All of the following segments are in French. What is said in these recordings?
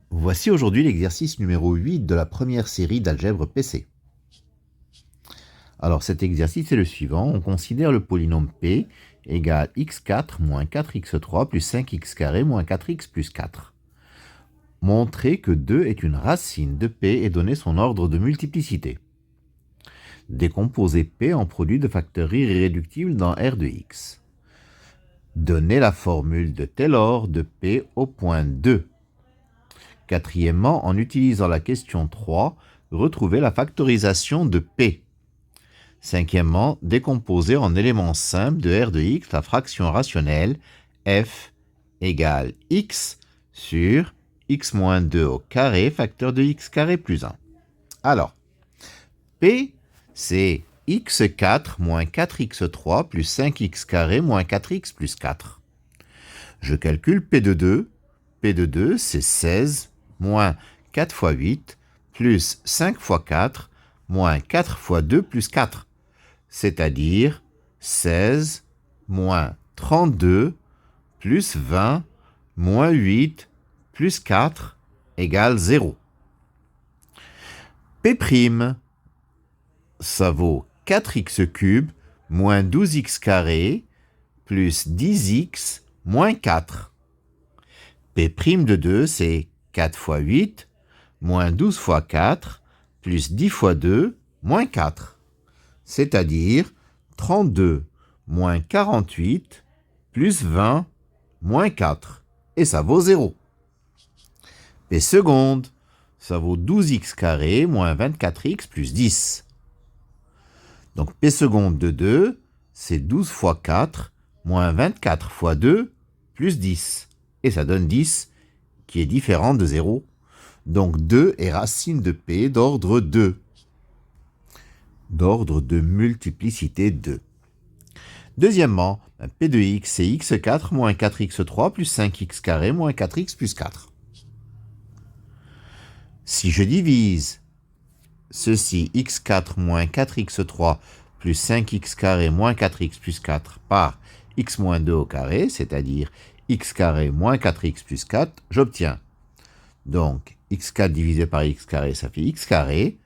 Voici aujourd'hui l'exercice numéro 8 de la première série d'algèbre PC. Alors cet exercice est le suivant. On considère le polynôme P égale x4 moins 4x3 plus 5x carré moins 4x plus 4. Montrer que 2 est une racine de P et donner son ordre de multiplicité. Décomposer P en produit de facteurs irréductibles dans R de x. Donner la formule de Taylor de P au point 2. Quatrièmement, en utilisant la question 3, retrouver la factorisation de P. Cinquièmement, décomposer en éléments simples de R de x la fraction rationnelle f égale x sur x moins 2 au carré facteur de x carré plus 1. Alors, P, c'est x4 moins 4x3 plus 5x carré moins 4x plus 4. Je calcule P de 2. P de 2, c'est 16 moins 4 fois 8 plus 5 fois 4 moins 4 fois 2 plus 4. C'est-à-dire 16 moins 32 plus 20 moins 8 plus 4 égale 0. P', ça vaut 4x cube moins 12x carré plus 10x moins 4. P' de 2, c'est 4 fois 8 moins 12 fois 4 plus 10 fois 2 moins 4. C'est-à-dire 32 moins 48 plus 20 moins 4. Et ça vaut 0. P seconde, ça vaut 12x carré moins 24x plus 10. Donc P seconde de 2, c'est 12 fois 4 moins 24 fois 2 plus 10. Et ça donne 10 qui est différent de 0. Donc 2 est racine de P d'ordre 2. D'ordre de multiplicité 2. Deuxièmement, P de x, c'est x4 moins 4x3 plus 5x carré moins 4x plus 4. Si je divise ceci, x4 moins 4x3 plus 5x carré moins 4x plus 4 par x moins 2 au carré, c'est-à-dire x carré moins 4x plus 4, j'obtiens donc x4 divisé par x carré, ça fait x carré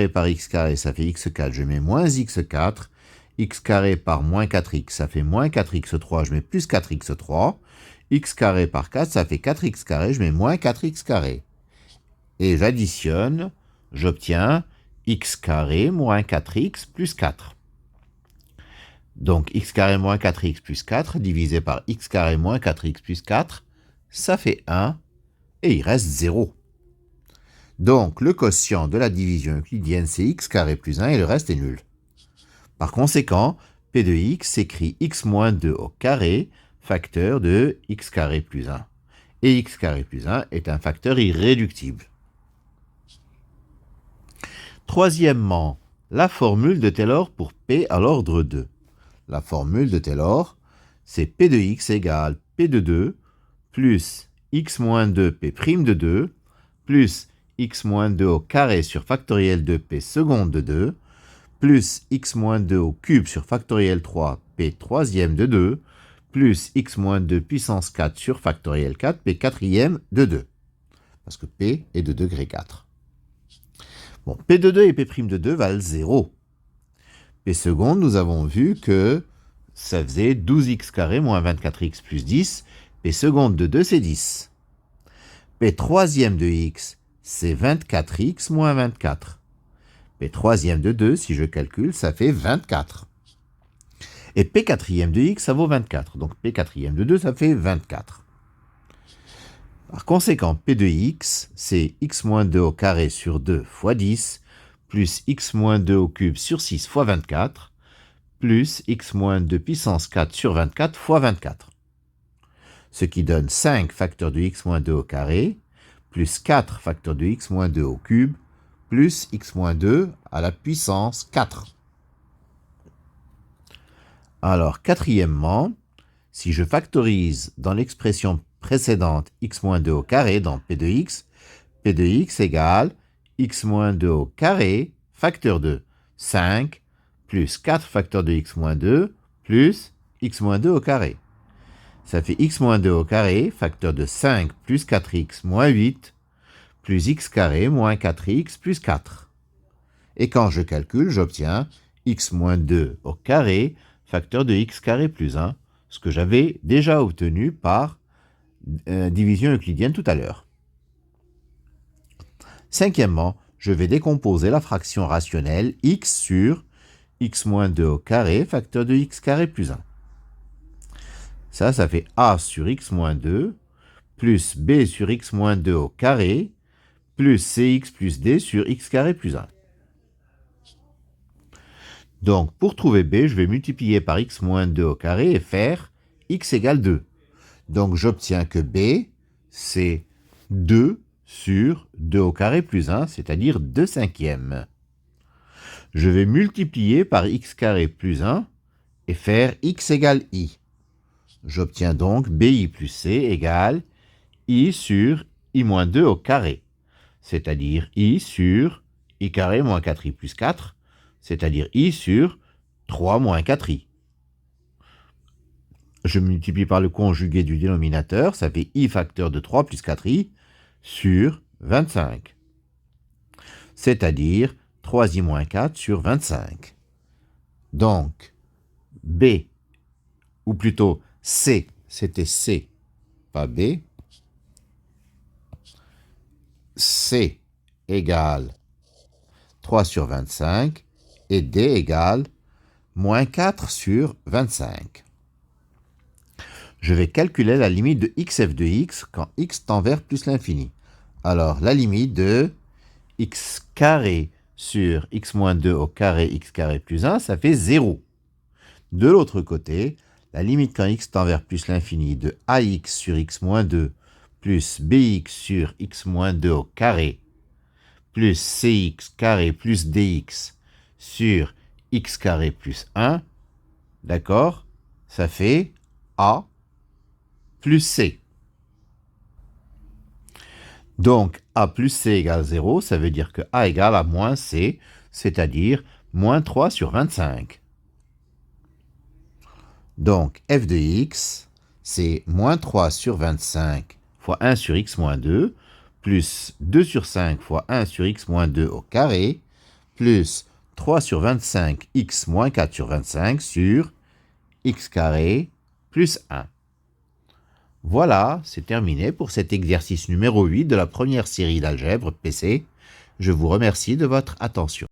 par x carré, ça fait x4, je mets moins x4, x carré par moins 4x, ça fait moins 4x3, je mets plus 4x3, x carré par 4, ça fait 4x carré, je mets moins 4x carré. Et j'additionne, j'obtiens x carré moins 4x plus 4. Donc x carré moins 4x plus 4 divisé par x carré moins 4x plus 4, ça fait 1 et il reste 0. Donc le quotient de la division euclidienne, c'est x carré plus 1 et le reste est nul. Par conséquent, P de x s'écrit x moins 2 au carré, facteur de x carré plus 1. Et x carré plus 1 est un facteur irréductible. Troisièmement, la formule de Taylor pour P à l'ordre 2. La formule de Taylor, c'est P de x égale P de 2 plus x moins 2 P' de 2 plus x moins 2 au carré sur factoriel de P seconde de 2 plus x moins 2 au cube sur factoriel 3 P troisième de 2 plus x moins 2 puissance 4 sur factoriel 4 P quatrième de 2. Parce que P est de degré 4. Bon, P de 2 et P' de 2 valent 0. P seconde, nous avons vu que ça faisait 12x carré moins 24x plus 10. P seconde de 2, c'est 10. P troisième de x, c'est 24x moins 24. P troisième de 2, si je calcule, ça fait 24. Et P quatrième de x, ça vaut 24. Donc P quatrième de 2, ça fait 24. Par conséquent, P de x, c'est x moins 2 au carré sur 2 fois 10, plus x moins 2 au cube sur 6 fois 24, plus x moins 2 puissance 4 sur 24 fois 24. Ce qui donne 5 facteurs de x moins 2 au carré, plus 4 facteurs de x moins 2 au cube, plus x moins 2 à la puissance 4. Alors, quatrièmement, si je factorise dans l'expression précédente x moins 2 au carré dans P de x égale x moins 2 au carré, facteur de 5, plus 4 facteurs de x moins 2, plus x moins 2 au carré. ça fait x moins 2 au carré, facteur de 5 plus 4x moins 8, plus x carré moins 4x plus 4. Et quand je calcule, j'obtiens x moins 2 au carré, facteur de x carré plus 1, ce que j'avais déjà obtenu par division euclidienne tout à l'heure. Cinquièmement, je vais décomposer la fraction rationnelle x sur x moins 2 au carré, facteur de x carré plus 1. Ça fait a sur x moins 2, plus b sur x moins 2 au carré, plus cx plus d sur x carré plus 1. Donc, pour trouver b, je vais multiplier par x moins 2 au carré et faire x égale 2. Donc, j'obtiens que b, c'est 2 sur 2 au carré plus 1, c'est-à-dire 2 cinquièmes. Je vais multiplier par x carré plus 1 et faire x égale i. J'obtiens donc bi plus c égale i sur i moins 2 au carré, c'est-à-dire i sur i carré moins 4i plus 4, c'est-à-dire i sur 3 moins 4i. Je multiplie par le conjugué du dénominateur, ça fait i facteur de 3 plus 4i sur 25, c'est-à-dire 3i moins 4 sur 25. Donc, b, ou plutôt c, c'était c, pas b, c égale 3 sur 25 et d égale moins 4 sur 25. Je vais calculer la limite de xf de x quand x tend vers plus l'infini. Alors, la limite de x carré sur x moins 2 au carré x carré plus 1, ça fait 0. De l'autre côté, la limite quand x tend vers plus l'infini de ax sur x moins 2 plus bx sur x moins 2 au carré plus cx carré plus dx sur x carré plus 1, d'accord, ça fait a plus c. Donc, a plus c égale 0, ça veut dire que a égale à moins c, c'est-à-dire moins 3 sur 25. Donc, f de x, c'est moins 3 sur 25 fois 1 sur x moins 2, plus 2 sur 5 fois 1 sur x moins 2 au carré, plus 3 sur 25 x moins 4 sur 25 sur x carré plus 1. Voilà, c'est terminé pour cet exercice numéro 8 de la première série d'algèbre PC. Je vous remercie de votre attention.